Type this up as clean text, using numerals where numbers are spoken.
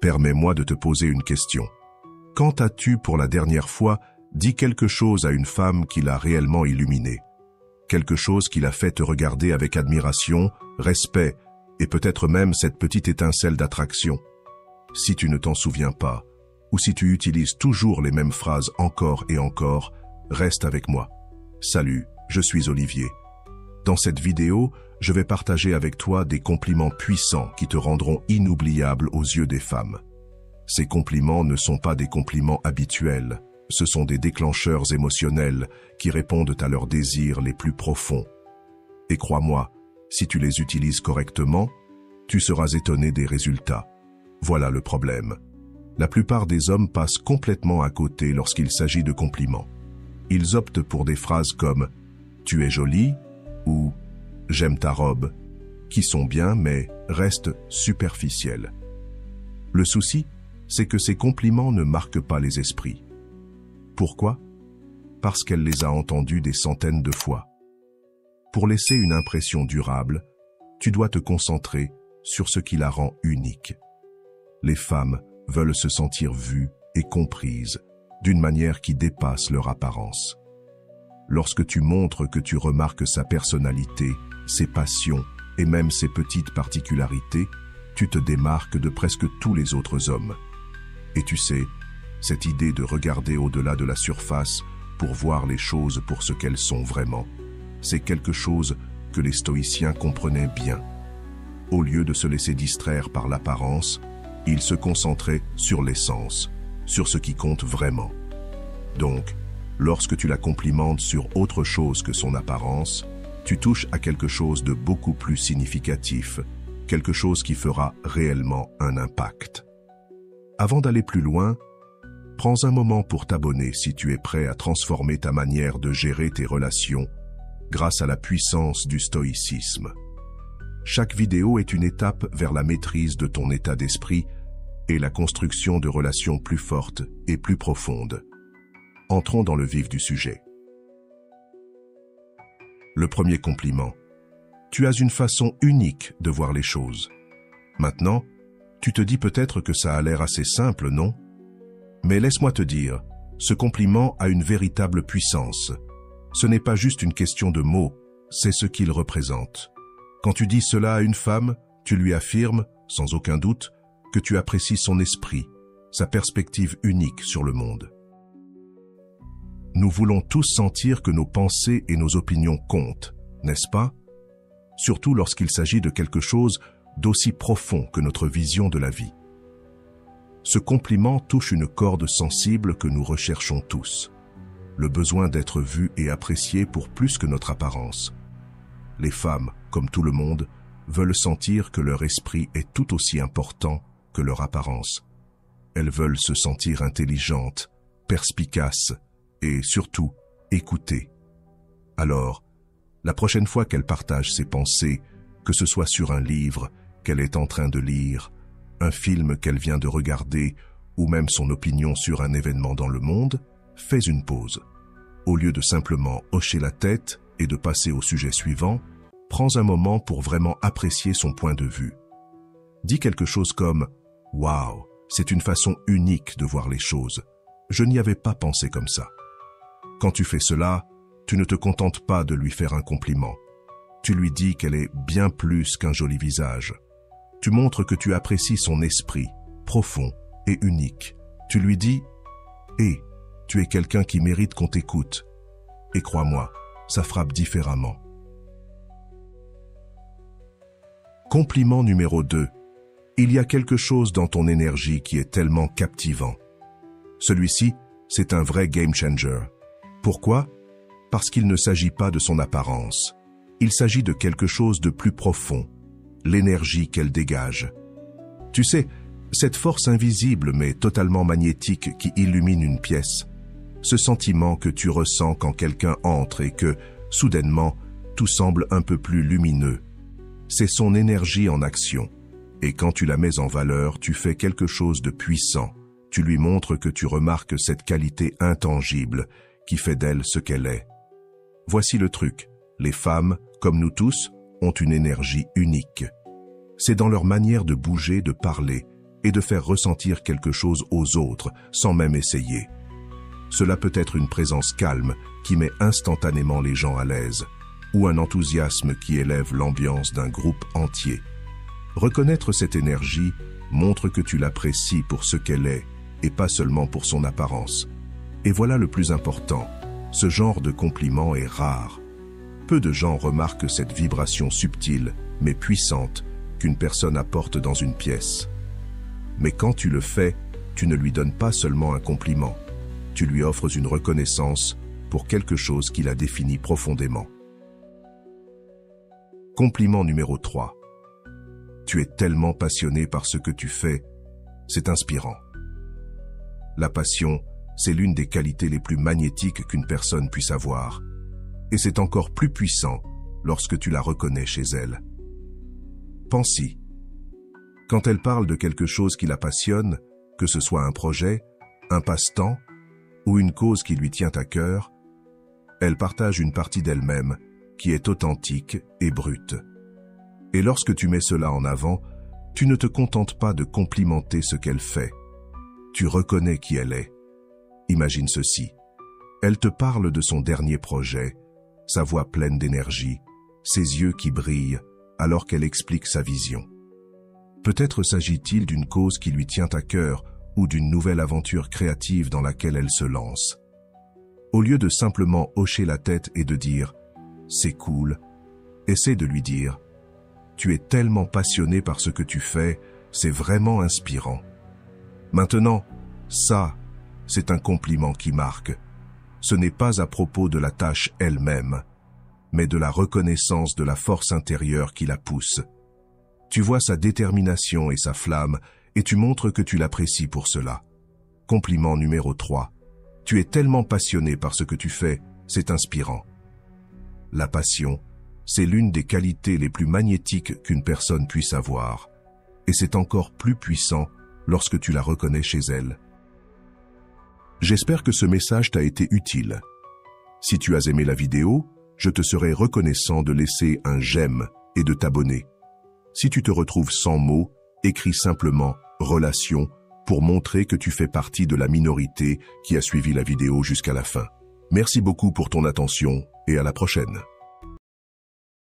Permets-moi de te poser une question. Quand as-tu pour la dernière fois dit quelque chose à une femme qui l'a réellement illuminée? Quelque chose qui l'a fait te regarder avec admiration, respect et peut-être même cette petite étincelle d'attraction? Si tu ne t'en souviens pas, ou si tu utilises toujours les mêmes phrases encore et encore, reste avec moi. Salut, je suis Olivier. Dans cette vidéo, je vais partager avec toi des compliments puissants qui te rendront inoubliable aux yeux des femmes. Ces compliments ne sont pas des compliments habituels, ce sont des déclencheurs émotionnels qui répondent à leurs désirs les plus profonds. Et crois-moi, si tu les utilises correctement, tu seras étonné des résultats. Voilà le problème. La plupart des hommes passent complètement à côté lorsqu'il s'agit de compliments. Ils optent pour des phrases comme « tu es jolie » ou « j'aime ta robe », qui sont bien mais restent superficielles. Le souci, c'est que ces compliments ne marquent pas les esprits. Pourquoi? Parce qu'elle les a entendus des centaines de fois. Pour laisser une impression durable, tu dois te concentrer sur ce qui la rend unique. Les femmes veulent se sentir vues et comprises d'une manière qui dépasse leur apparence. Lorsque tu montres que tu remarques sa personnalité, ses passions et même ses petites particularités, tu te démarques de presque tous les autres hommes. Et tu sais, cette idée de regarder au-delà de la surface pour voir les choses pour ce qu'elles sont vraiment, c'est quelque chose que les stoïciens comprenaient bien. Au lieu de se laisser distraire par l'apparence, ils se concentraient sur l'essence, sur ce qui compte vraiment. Donc, lorsque tu la complimentes sur autre chose que son apparence, tu touches à quelque chose de beaucoup plus significatif, quelque chose qui fera réellement un impact. Avant d'aller plus loin, prends un moment pour t'abonner si tu es prêt à transformer ta manière de gérer tes relations grâce à la puissance du stoïcisme. Chaque vidéo est une étape vers la maîtrise de ton état d'esprit et la construction de relations plus fortes et plus profondes. Entrons dans le vif du sujet. Le premier compliment. Tu as une façon unique de voir les choses. Maintenant, tu te dis peut-être que ça a l'air assez simple, non? Mais laisse-moi te dire, ce compliment a une véritable puissance. Ce n'est pas juste une question de mots, c'est ce qu'il représente. Quand tu dis cela à une femme, tu lui affirmes, sans aucun doute, que tu apprécies son esprit, sa perspective unique sur le monde. Nous voulons tous sentir que nos pensées et nos opinions comptent, n'est-ce pas? Surtout lorsqu'il s'agit de quelque chose d'aussi profond que notre vision de la vie. Ce compliment touche une corde sensible que nous recherchons tous, le besoin d'être vu et apprécié pour plus que notre apparence. Les femmes, comme tout le monde, veulent sentir que leur esprit est tout aussi important que leur apparence. Elles veulent se sentir intelligentes, perspicaces et surtout écoutées. Alors, la prochaine fois qu'elle partage ses pensées, que ce soit sur un livre qu'elle est en train de lire, un film qu'elle vient de regarder ou même son opinion sur un événement dans le monde, fais une pause. Au lieu de simplement hocher la tête et de passer au sujet suivant, prends un moment pour vraiment apprécier son point de vue. Dis quelque chose comme « Waouh, c'est une façon unique de voir les choses. Je n'y avais pas pensé comme ça. » Quand tu fais cela, tu ne te contentes pas de lui faire un compliment. Tu lui dis qu'elle est bien plus qu'un joli visage. Tu montres que tu apprécies son esprit, profond et unique. Tu lui dis « Hé, tu es quelqu'un qui mérite qu'on t'écoute. » Et crois-moi, ça frappe différemment. Compliment numéro 2. Il y a quelque chose dans ton énergie qui est tellement captivant. Celui-ci, c'est un vrai game changer. Pourquoi? Parce qu'il ne s'agit pas de son apparence. Il s'agit de quelque chose de plus profond, l'énergie qu'elle dégage. Tu sais, cette force invisible mais totalement magnétique qui illumine une pièce, ce sentiment que tu ressens quand quelqu'un entre et que, soudainement, tout semble un peu plus lumineux. C'est son énergie en action. Et quand tu la mets en valeur, tu fais quelque chose de puissant. Tu lui montres que tu remarques cette qualité intangible qui fait d'elle ce qu'elle est. Voici le truc. Les femmes, comme nous tous, ont une énergie unique. C'est dans leur manière de bouger, de parler, et de faire ressentir quelque chose aux autres sans même essayer. Cela peut être une présence calme qui met instantanément les gens à l'aise, ou un enthousiasme qui élève l'ambiance d'un groupe entier. Reconnaître cette énergie montre que tu l'apprécies pour ce qu'elle est et pas seulement pour son apparence. Et voilà le plus important, ce genre de compliment est rare. Peu de gens remarquent cette vibration subtile mais puissante qu'une personne apporte dans une pièce. Mais quand tu le fais, tu ne lui donnes pas seulement un compliment, tu lui offres une reconnaissance pour quelque chose qui la définit profondément. Compliment numéro 3. Tu es tellement passionné par ce que tu fais, c'est inspirant. La passion, c'est l'une des qualités les plus magnétiques qu'une personne puisse avoir. Et c'est encore plus puissant lorsque tu la reconnais chez elle. Pense-y. Quand elle parle de quelque chose qui la passionne, que ce soit un projet, un passe-temps ou une cause qui lui tient à cœur, elle partage une partie d'elle-même qui est authentique et brute. Et lorsque tu mets cela en avant, tu ne te contentes pas de complimenter ce qu'elle fait. Tu reconnais qui elle est. Imagine ceci. Elle te parle de son dernier projet, sa voix pleine d'énergie, ses yeux qui brillent alors qu'elle explique sa vision. Peut-être s'agit-il d'une cause qui lui tient à cœur ou d'une nouvelle aventure créative dans laquelle elle se lance. Au lieu de simplement hocher la tête et de dire « c'est cool », essaie de lui dire « tu es tellement passionné par ce que tu fais, c'est vraiment inspirant ». Maintenant, ça, c'est un compliment qui marque. Ce n'est pas à propos de la tâche elle-même, mais de la reconnaissance de la force intérieure qui la pousse. Tu vois sa détermination et sa flamme, et tu montres que tu l'apprécies pour cela. Compliment numéro 3. Tu es tellement passionné par ce que tu fais, c'est inspirant. La passion, c'est l'une des qualités les plus magnétiques qu'une personne puisse avoir, et c'est encore plus puissant lorsque tu la reconnais chez elle. J'espère que ce message t'a été utile. Si tu as aimé la vidéo, je te serai reconnaissant de laisser un j'aime et de t'abonner. Si tu te retrouves sans mots, écris simplement « relation » pour montrer que tu fais partie de la minorité qui a suivi la vidéo jusqu'à la fin. Merci beaucoup pour ton attention et à la prochaine.